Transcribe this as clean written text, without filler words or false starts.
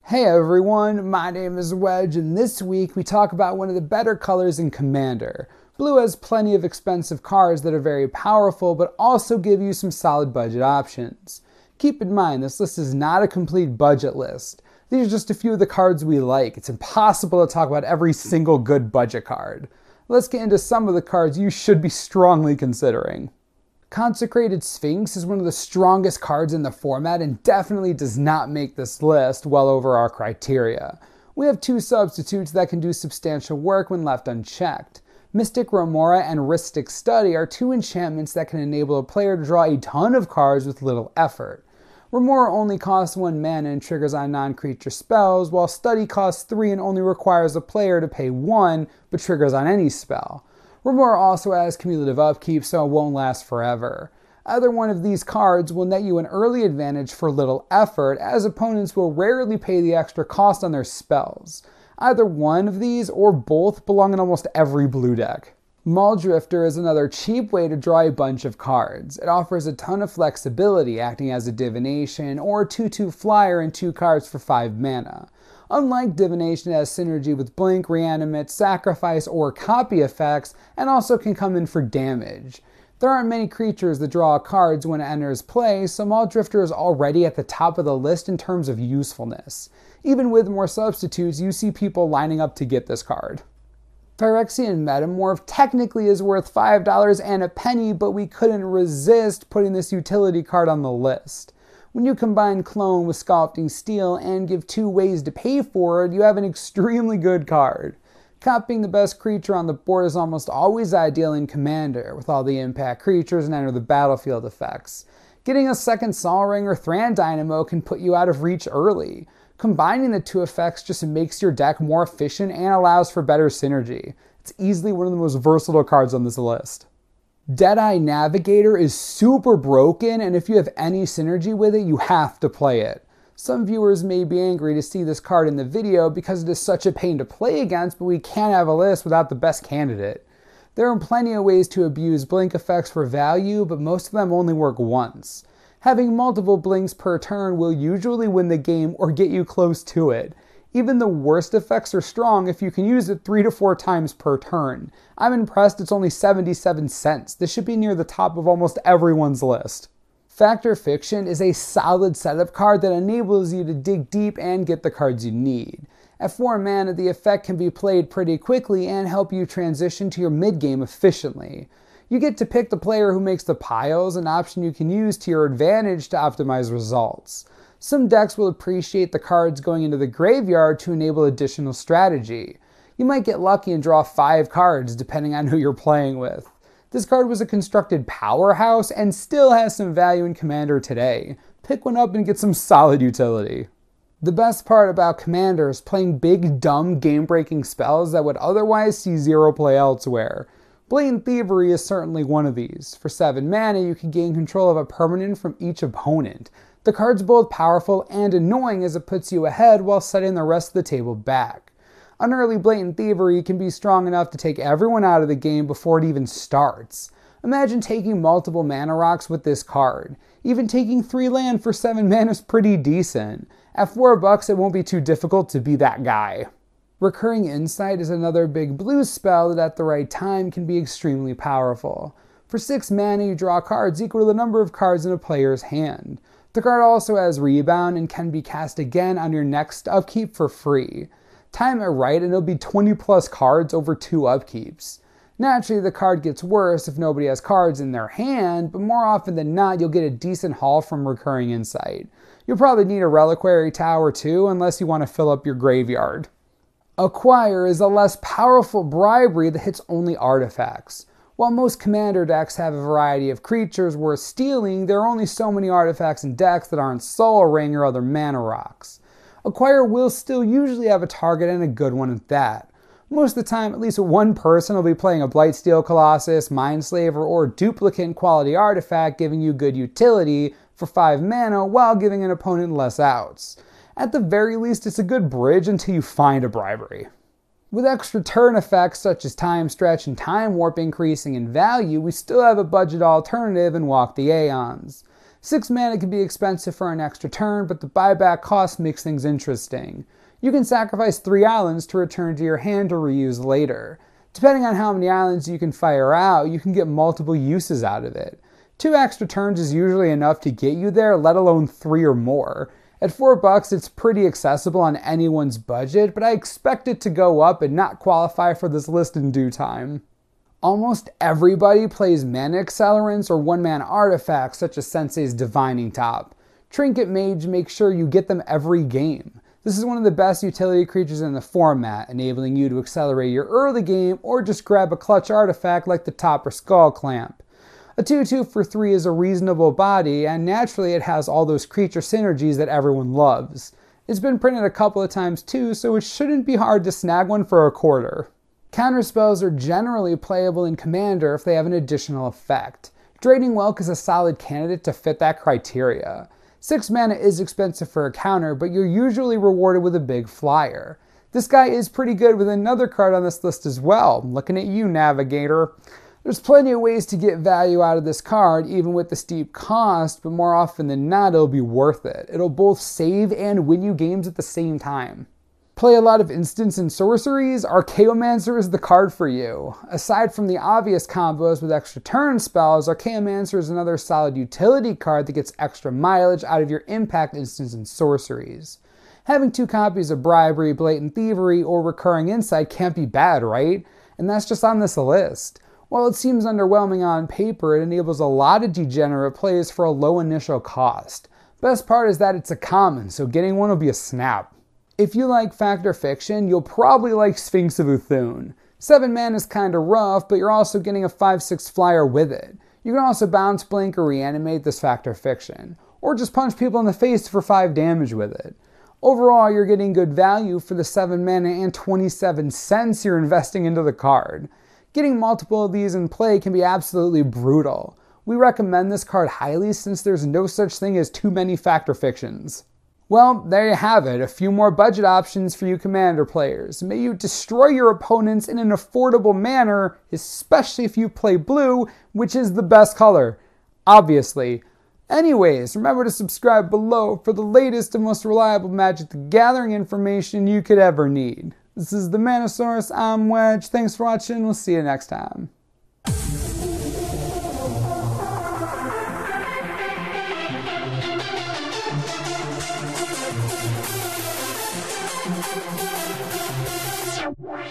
Hey everyone, my name is Wedge, and this week we talk about one of the better colors in Commander. Blue has plenty of expensive cards that are very powerful, but also give you some solid budget options. Keep in mind, this list is not a complete budget list. These are just a few of the cards we like. It's impossible to talk about every single good budget card. Let's get into some of the cards you should be strongly considering. Consecrated Sphinx is one of the strongest cards in the format and definitely does not make this list well over our criteria. We have two substitutes that can do substantial work when left unchecked. Mystic Remora and Rhystic Study are two enchantments that can enable a player to draw a ton of cards with little effort. Remora only costs 1 mana and triggers on non-creature spells, while Study costs 3 and only requires a player to pay 1, but triggers on any spell. Remora also has cumulative upkeep, so it won't last forever. Either one of these cards will net you an early advantage for little effort, as opponents will rarely pay the extra cost on their spells. Either one of these, or both, belong in almost every blue deck. Muldrifter is another cheap way to draw a bunch of cards. It offers a ton of flexibility, acting as a divination, or a 2/2 flyer and 2 cards for 5 mana. Unlike divination, it has synergy with blink, reanimate, sacrifice, or copy effects, and also can come in for damage. There aren't many creatures that draw cards when it enters play, so Muldrifter is already at the top of the list in terms of usefulness. Even with more substitutes, you see people lining up to get this card. Phyrexian Metamorph technically is worth $5 and a penny, but we couldn't resist putting this utility card on the list. When you combine Clone with Sculpting Steel and give 2 ways to pay for it, you have an extremely good card. Copying the best creature on the board is almost always ideal in Commander, with all the impact creatures and enter the battlefield effects. Getting a second Sol Ring or Thran Dynamo can put you out of reach early. Combining the 2 effects just makes your deck more efficient and allows for better synergy. It's easily one of the most versatile cards on this list. Deadeye Navigator is super broken, and if you have any synergy with it, you have to play it. Some viewers may be angry to see this card in the video because it is such a pain to play against, but we can't have a list without the best candidate. There are plenty of ways to abuse blink effects for value, but most of them only work once. Having multiple blinks per turn will usually win the game or get you close to it. Even the worst effects are strong if you can use it 3 to 4 times per turn. I'm impressed it's only 77 cents. This should be near the top of almost everyone's list. Fact or Fiction is a solid setup card that enables you to dig deep and get the cards you need. At 4 mana, the effect can be played pretty quickly and help you transition to your mid-game efficiently. You get to pick the player who makes the piles, an option you can use to your advantage to optimize results. Some decks will appreciate the cards going into the graveyard to enable additional strategy. You might get lucky and draw 5 cards depending on who you're playing with. This card was a constructed powerhouse and still has some value in Commander today. Pick one up and get some solid utility. The best part about Commander is playing big, dumb, game-breaking spells that would otherwise see 0 play elsewhere. Blayne Thievery is certainly one of these. For 7 mana, you can gain control of a permanent from each opponent. The card's both powerful and annoying as it puts you ahead while setting the rest of the table back. An early Blayne Thievery can be strong enough to take everyone out of the game before it even starts. Imagine taking multiple mana rocks with this card. Even taking 3 land for 7 mana is pretty decent. At $4, it won't be too difficult to be that guy. Recurring Insight is another big blue spell that at the right time can be extremely powerful. For 6 mana, you draw cards equal to the number of cards in a player's hand. The card also has Rebound and can be cast again on your next upkeep for free. Time it right and it'll be 20 plus cards over 2 upkeeps. Naturally, the card gets worse if nobody has cards in their hand, but more often than not, you'll get a decent haul from Recurring Insight. You'll probably need a Reliquary Tower too, unless you want to fill up your graveyard. Acquire is a less powerful bribery that hits only artifacts. While most Commander decks have a variety of creatures worth stealing, there are only so many artifacts in decks that aren't Soul Ring or other mana rocks. Acquire will still usually have a target and a good one at that. Most of the time, at least one person will be playing a Blightsteel Colossus, Mindslaver, or duplicate quality artifact, giving you good utility for 5 mana while giving an opponent less outs. At the very least, it's a good bridge until you find a bribery. With extra turn effects such as Time Stretch and Time Warp increasing in value, we still have a budget alternative in Walk the Aeons. 6 mana can be expensive for an extra turn, but the buyback cost makes things interesting. You can sacrifice 3 islands to return to your hand to reuse later. Depending on how many islands you can fire out, you can get multiple uses out of it. 2 extra turns is usually enough to get you there, let alone 3 or more. At $4, it's pretty accessible on anyone's budget, but I expect it to go up and not qualify for this list in due time. Almost everybody plays mana accelerants or one-man artifacts such as Sensei's Divining Top. Trinket Mage makes sure you get them every game. This is one of the best utility creatures in the format, enabling you to accelerate your early game or just grab a clutch artifact like the Topper Skull Clamp. A 2/2 for 3 is a reasonable body, and naturally it has all those creature synergies that everyone loves. It's been printed a couple of times too, so it shouldn't be hard to snag one for $0.25. Counterspells are generally playable in Commander if they have an additional effect. Draining Welk is a solid candidate to fit that criteria. 6 mana is expensive for a counter, but you're usually rewarded with a big flyer. This guy is pretty good with another card on this list as well. Looking at you, Navigator. There's plenty of ways to get value out of this card, even with the steep cost, but more often than not, it'll be worth it. It'll both save and win you games at the same time. Play a lot of instants and sorceries? Archaeomancer is the card for you. Aside from the obvious combos with extra turn spells, Archaeomancer is another solid utility card that gets extra mileage out of your impact instants and sorceries. Having 2 copies of Bribery, Blayne Thievery, or Recurring Insight can't be bad, right? And that's just on this list. While it seems underwhelming on paper, it enables a lot of degenerate plays for a low initial cost. Best part is that it's a common, so getting one will be a snap. If you like Fact or Fiction, you'll probably like Sphinx of Uthune. 7 mana is kinda rough, but you're also getting a 5/6 flyer with it. You can also bounce, blink, or reanimate this Fact or Fiction, or just punch people in the face for 5 damage with it. Overall, you're getting good value for the 7 mana and 27 cents you're investing into the card. Getting multiple of these in play can be absolutely brutal. We recommend this card highly since there's no such thing as too many Fact or Fictions. Well, there you have it, a few more budget options for you Commander players. May you destroy your opponents in an affordable manner, especially if you play blue, which is the best color, obviously. Anyways, remember to subscribe below for the latest and most reliable Magic the Gathering information you could ever need. This is the Manosaurus, I'm Wedge, thanks for watching, we'll see you next time. Wow.